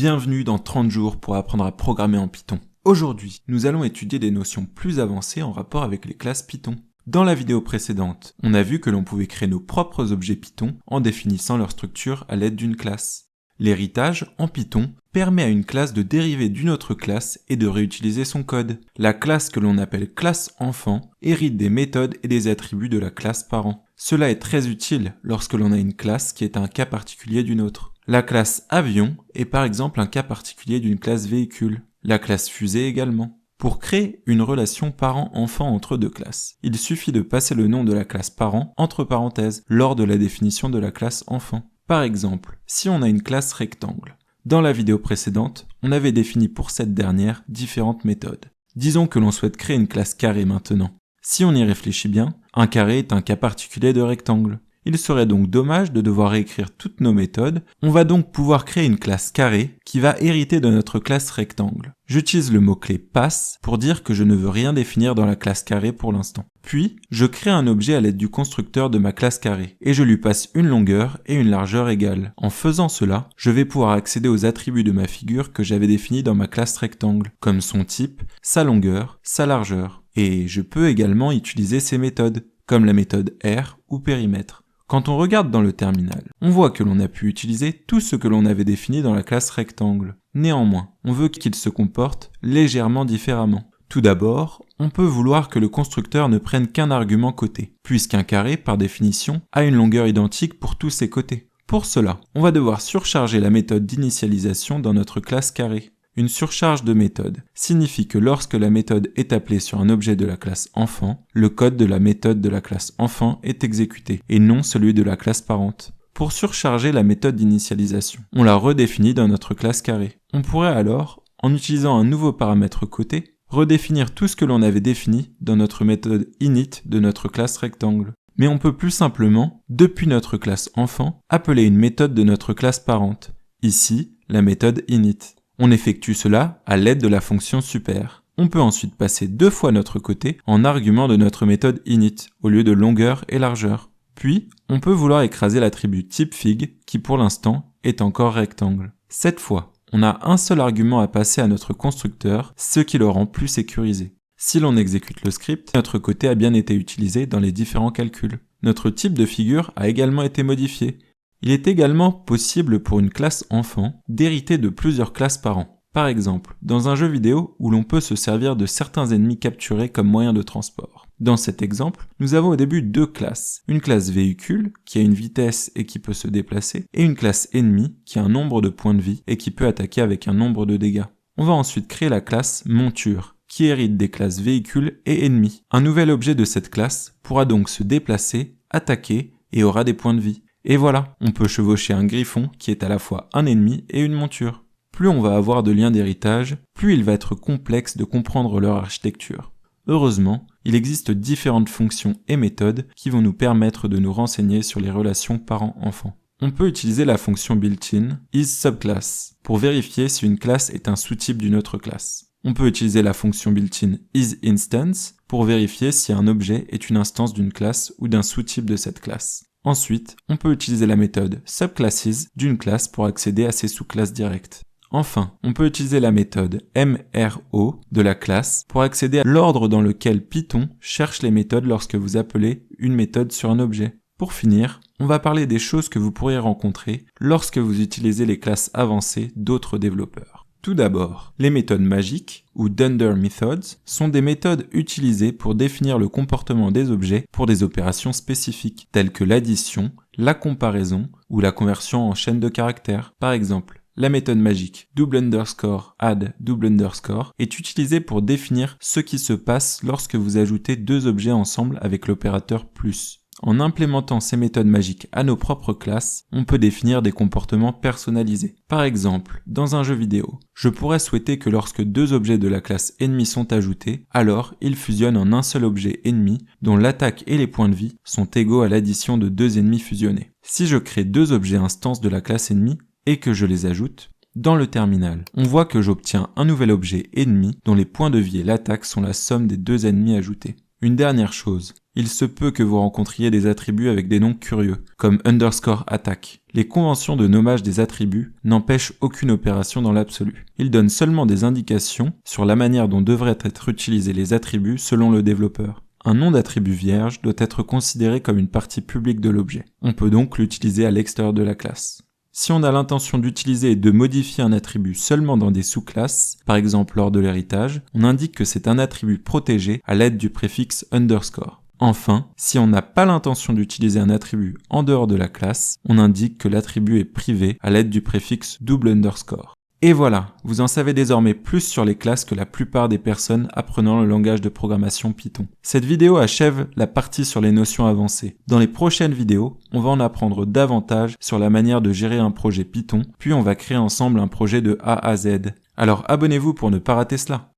Bienvenue dans 30 jours pour apprendre à programmer en Python. Aujourd'hui, nous allons étudier des notions plus avancées en rapport avec les classes Python. Dans la vidéo précédente, on a vu que l'on pouvait créer nos propres objets Python en définissant leur structure à l'aide d'une classe. L'héritage, en Python, permet à une classe de dériver d'une autre classe et de réutiliser son code. La classe que l'on appelle classe enfant hérite des méthodes et des attributs de la classe parent. Cela est très utile lorsque l'on a une classe qui est un cas particulier d'une autre. La classe avion est par exemple un cas particulier d'une classe véhicule. La classe fusée également. Pour créer une relation parent-enfant entre deux classes, il suffit de passer le nom de la classe parent entre parenthèses lors de la définition de la classe enfant. Par exemple, si on a une classe rectangle. Dans la vidéo précédente, on avait défini pour cette dernière différentes méthodes. Disons que l'on souhaite créer une classe carré maintenant. Si on y réfléchit bien, un carré est un cas particulier de rectangle. Il serait donc dommage de devoir réécrire toutes nos méthodes. On va donc pouvoir créer une classe carré qui va hériter de notre classe rectangle. J'utilise le mot-clé pass pour dire que je ne veux rien définir dans la classe carré pour l'instant. Puis, je crée un objet à l'aide du constructeur de ma classe carré et je lui passe une longueur et une largeur égales. En faisant cela, je vais pouvoir accéder aux attributs de ma figure que j'avais définis dans ma classe rectangle, comme son type, sa longueur, sa largeur. Et je peux également utiliser ces méthodes, comme la méthode R ou périmètre. Quand on regarde dans le terminal, on voit que l'on a pu utiliser tout ce que l'on avait défini dans la classe rectangle. Néanmoins, on veut qu'il se comporte légèrement différemment. Tout d'abord, on peut vouloir que le constructeur ne prenne qu'un argument côté, puisqu'un carré, par définition, a une longueur identique pour tous ses côtés. Pour cela, on va devoir surcharger la méthode d'initialisation dans notre classe carré. Une surcharge de méthode signifie que lorsque la méthode est appelée sur un objet de la classe enfant, le code de la méthode de la classe enfant est exécuté, et non celui de la classe parente. Pour surcharger la méthode d'initialisation, on la redéfinit dans notre classe carré. On pourrait alors, en utilisant un nouveau paramètre côté, redéfinir tout ce que l'on avait défini dans notre méthode init de notre classe rectangle. Mais on peut plus simplement, depuis notre classe enfant, appeler une méthode de notre classe parente. Ici, la méthode init. On effectue cela à l'aide de la fonction super. On peut ensuite passer deux fois notre côté en argument de notre méthode init, au lieu de longueur et largeur. Puis, on peut vouloir écraser l'attribut typeFig, qui pour l'instant est encore rectangle. Cette fois, on a un seul argument à passer à notre constructeur, ce qui le rend plus sécurisé. Si l'on exécute le script, notre côté a bien été utilisé dans les différents calculs. Notre type de figure a également été modifié. Il est également possible pour une classe enfant d'hériter de plusieurs classes parents. Par exemple, dans un jeu vidéo où l'on peut se servir de certains ennemis capturés comme moyen de transport. Dans cet exemple, nous avons au début deux classes. Une classe véhicule, qui a une vitesse et qui peut se déplacer, et une classe ennemi, qui a un nombre de points de vie et qui peut attaquer avec un nombre de dégâts. On va ensuite créer la classe monture, qui hérite des classes véhicule et ennemi. Un nouvel objet de cette classe pourra donc se déplacer, attaquer et aura des points de vie. Et voilà, on peut chevaucher un griffon qui est à la fois un ennemi et une monture. Plus on va avoir de liens d'héritage, plus il va être complexe de comprendre leur architecture. Heureusement, il existe différentes fonctions et méthodes qui vont nous permettre de nous renseigner sur les relations parents-enfants. On peut utiliser la fonction built-in isSubclass pour vérifier si une classe est un sous-type d'une autre classe. On peut utiliser la fonction built-in isInstance pour vérifier si un objet est une instance d'une classe ou d'un sous-type de cette classe. Ensuite, on peut utiliser la méthode subclasses d'une classe pour accéder à ses sous-classes directes. Enfin, on peut utiliser la méthode mro de la classe pour accéder à l'ordre dans lequel Python cherche les méthodes lorsque vous appelez une méthode sur un objet. Pour finir, on va parler des choses que vous pourriez rencontrer lorsque vous utilisez les classes avancées d'autres développeurs. Tout d'abord, les méthodes magiques, ou Dunder Methods, sont des méthodes utilisées pour définir le comportement des objets pour des opérations spécifiques, telles que l'addition, la comparaison ou la conversion en chaîne de caractères. Par exemple, la méthode magique _add est utilisée pour définir ce qui se passe lorsque vous ajoutez deux objets ensemble avec l'opérateur plus. En implémentant ces méthodes magiques à nos propres classes, on peut définir des comportements personnalisés. Par exemple, dans un jeu vidéo, je pourrais souhaiter que lorsque deux objets de la classe ennemi sont ajoutés, alors ils fusionnent en un seul objet ennemi dont l'attaque et les points de vie sont égaux à l'addition de deux ennemis fusionnés. Si je crée deux objets instances de la classe ennemi et que je les ajoute, dans le terminal, on voit que j'obtiens un nouvel objet ennemi dont les points de vie et l'attaque sont la somme des deux ennemis ajoutés. Une dernière chose, il se peut que vous rencontriez des attributs avec des noms curieux, comme _attack. Les conventions de nommage des attributs n'empêchent aucune opération dans l'absolu. Ils donnent seulement des indications sur la manière dont devraient être utilisés les attributs selon le développeur. Un nom d'attribut vierge doit être considéré comme une partie publique de l'objet. On peut donc l'utiliser à l'extérieur de la classe. Si on a l'intention d'utiliser et de modifier un attribut seulement dans des sous-classes, par exemple lors de l'héritage, on indique que c'est un attribut protégé à l'aide du préfixe _. Enfin, si on n'a pas l'intention d'utiliser un attribut en dehors de la classe, on indique que l'attribut est privé à l'aide du préfixe _. Et voilà, vous en savez désormais plus sur les classes que la plupart des personnes apprenant le langage de programmation Python. Cette vidéo achève la partie sur les notions avancées. Dans les prochaines vidéos, on va en apprendre davantage sur la manière de gérer un projet Python, puis on va créer ensemble un projet de A à Z. Alors abonnez-vous pour ne pas rater cela.